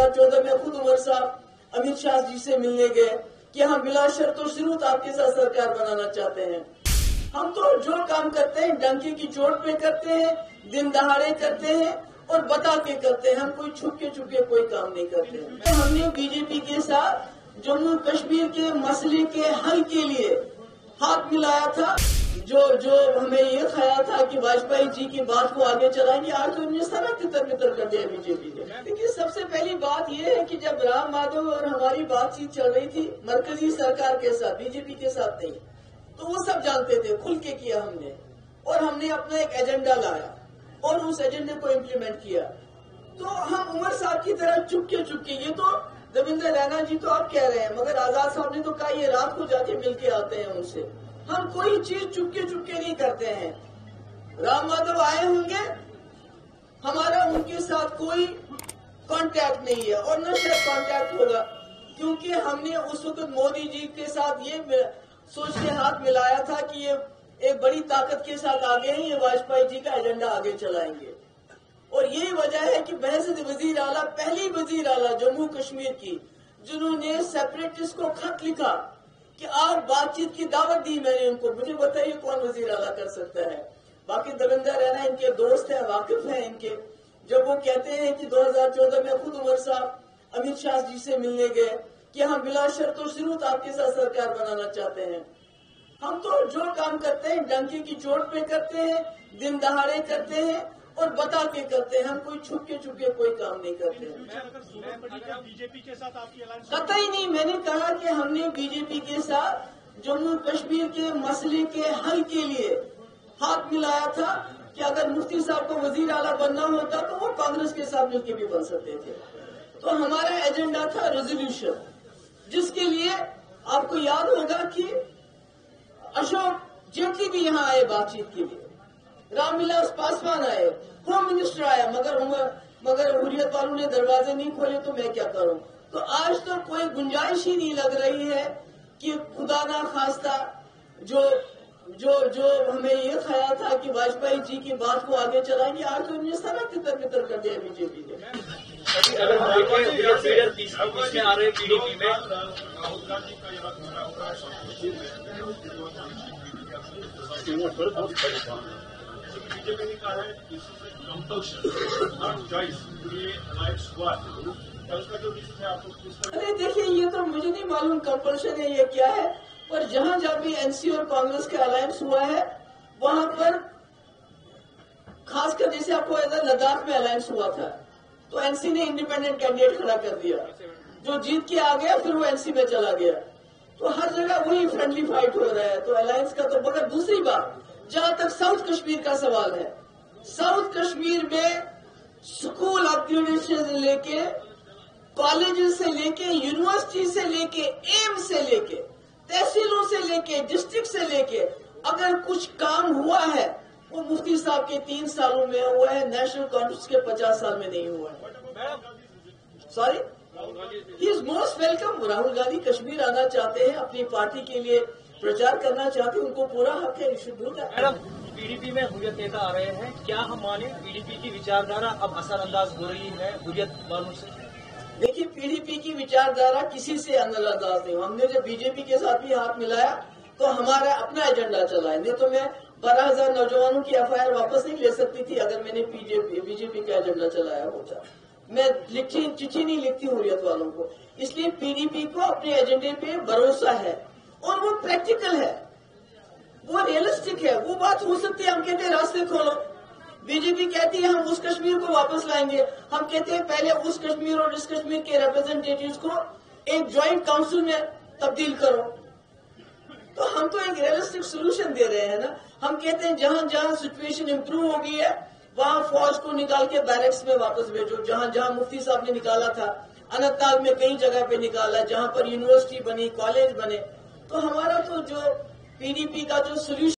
2014 में खुद उमर साहब अमित शाह जी से मिलने गए कि हम बिला शर्त और शुरूत आपके साथ सरकार बनाना चाहते हैं। हम तो जो काम करते हैं डंके की चोट पे करते हैं, दिन दहाड़े करते हैं और बता के करते हैं। हम कोई छुप के कोई काम नहीं करते हैं। तो हमने बीजेपी के साथ जम्मू कश्मीर के मसले के हल के लिए हाथ मिलाया था। जो हमें ये ख्याल था कि वाजपेयी जी की बात को आगे चलाएंगे, आज तो उन्हें सारा तितर कर दिया बीजेपी ने। देखिए, सबसे पहली बात ये है कि जब राम माधव और हमारी बातचीत चल रही थी मरकजी सरकार के साथ, बीजेपी के साथ नहीं, तो वो सब जानते थे, खुल के किया हमने, और हमने अपना एक एजेंडा लाया और उस एजेंडे को इम्प्लीमेंट किया। तो हम उमर साहब की तरह चुपके ये तो देवेंद्र रैना जी तो आप कह रहे हैं, मगर आजाद साहब ने तो कहा ये रात को जाके मिलके आते हैं उनसे। हम कोई चीज चुपके नहीं करते हैं। राम माधव आए होंगे, हमारा उनके साथ कोई कांटेक्ट नहीं है और न शायद कांटेक्ट होगा, क्योंकि हमने उस वक्त मोदी जी के साथ ये सोच के हाथ मिलाया था कि ये एक बड़ी ताकत के साथ आगे हैं, ये वाजपेयी जी का एजेंडा आगे चलाएंगे। और यही वजह है कि बहसत वजीर आला, पहली वजीर आला जम्मू कश्मीर की, जिन्होंने सेपरेटिस्ट को खत लिखा कि आप बातचीत की दावत दी, मैंने उनको, मुझे बताइए कौन वजीर आला कर सकता है। बाकी देवेंद्र रैना इनके दोस्त हैं, वाकिफ हैं इनके। जब वो कहते हैं कि 2014 में खुद उमर साहब अमित शाह जी से मिलने गए कि हम बिला शर्त और शुरूत आपके साथ सरकार बनाना चाहते हैं। हम तो जो काम करते हैं डंके की चोट पे करते हैं, दिन दहाड़े करते हैं और बता के करते हैं। हम कोई छुप के कोई काम नहीं करते हैं। बीजेपी के साथ आपकी अलायंस कतई नहीं। मैंने कहा कि हमने बीजेपी के साथ जम्मू कश्मीर के मसले के हल के लिए हाथ मिलाया था कि अगर मुफ्ती साहब को वजीर आला बनना होता तो वो कांग्रेस के साथ मिलकर भी बन सकते थे। तो हमारा एजेंडा था रेजोल्यूशन, जिसके लिए आपको याद होगा कि अशोक जेटली भी यहाँ आए बातचीत के लिए, रामविलास पासवान आए, होम मिनिस्टर आया, मगर हुर्रियत वालों ने दरवाजे नहीं खोले, तो मैं क्या करूं। तो आज तो कोई गुंजाइश ही नहीं लग रही है कि खुदा ना खास्ता जो हमें ये ख्याल था कि वाजपेयी जी की बात को आगे चलाएंगे, आज तो उन्हें सारा तितर कर दिया बीजेपी ने। अगर हम देखें लीडर बीच में आ रहे पीडीपी में, राहुल गांधी का यहाँ घूमना होगा, बीजेपी ने कहा है कंपल्शन नॉट चॉइस, ये अलायंस हुआ है, उसका जो रीजन है आपको। अरे देखिए, ये तो मुझे नहीं मालूम कंपल्शन है ये क्या है, पर जहां भी एनसी और कांग्रेस का अलायंस हुआ है वहां पर, खासकर जैसे आपको लद्दाख में अलायंस हुआ था तो एनसी ने इंडिपेंडेंट कैंडिडेट खड़ा कर दिया, जो जीत के आ गया फिर वो एनसी में चला गया। तो हर जगह वही फ्रेंडली फाइट हो रहा है, तो अलायंस का तो। मगर दूसरी बात, जहां तक साउथ कश्मीर का सवाल है, साउथ कश्मीर में स्कूल अपग्रेडेशन से लेके, कॉलेजेस से लेके, यूनिवर्सिटी से लेके, एम्स से लेके, तहसीलों से लेके, डिस्ट्रिक्ट से लेके, अगर कुछ काम हुआ है वो मुफ्ती साहब के 3 सालों में हुआ है, नेशनल कॉन्फ्रेंस के 50 साल में नहीं हुआ है। Sorry, he is most welcome. Rahul Gandhi Kashmir आना चाहते हैं, अपनी पार्टी के लिए प्रचार करना चाहते हैं, उनको पूरा हक है, should do that. Madam, PDP में हुर्रियत नेता आ रहे हैं, क्या हम माने पीडीपी की विचारधारा अब असरअंदाज हो रही है हुर्रियत वालों से? देखिए, पीडीपी की विचारधारा किसी से अंदाज नहीं। हमने जब बीजेपी के साथ भी हाथ मिलाया तो हमारा अपना एजेंडा चला है, नहीं तो मैं 12,000 नौजवानों की एफआईआर वापस नहीं ले सकती थी अगर मैंने बीजेपी का एजेंडा चलाया होता। मैं चिट्ठी नहीं लिखती हुर्रियत वालों को, इसलिए पीडीपी को अपने एजेंडे पे भरोसा है और वो प्रैक्टिकल है, वो रियलिस्टिक है। वो बात हो सकती है, हम कहते हैं रास्ते खोलो, बीजेपी कहती है हम उस कश्मीर को वापस लाएंगे, हम कहते हैं पहले उस कश्मीर और इस कश्मीर के रिप्रेजेंटेटिव्स को एक ज्वाइंट काउंसिल में तब्दील करो। तो हम तो एक रियलिस्टिक सोल्यूशन दे रहे हैं ना। हम कहते हैं जहां जहां सिचुएशन इंप्रूव हो गई है वहां फौज को निकाल के बैरक्स में वापस भेजो, जहां जहां मुफ्ती साहब ने निकाला था, अनंतनाग में कई जगह पे निकाला, जहां पर यूनिवर्सिटी बनी, कॉलेज बने। तो हमारा तो जो पीडीपी का जो सोल्यूशन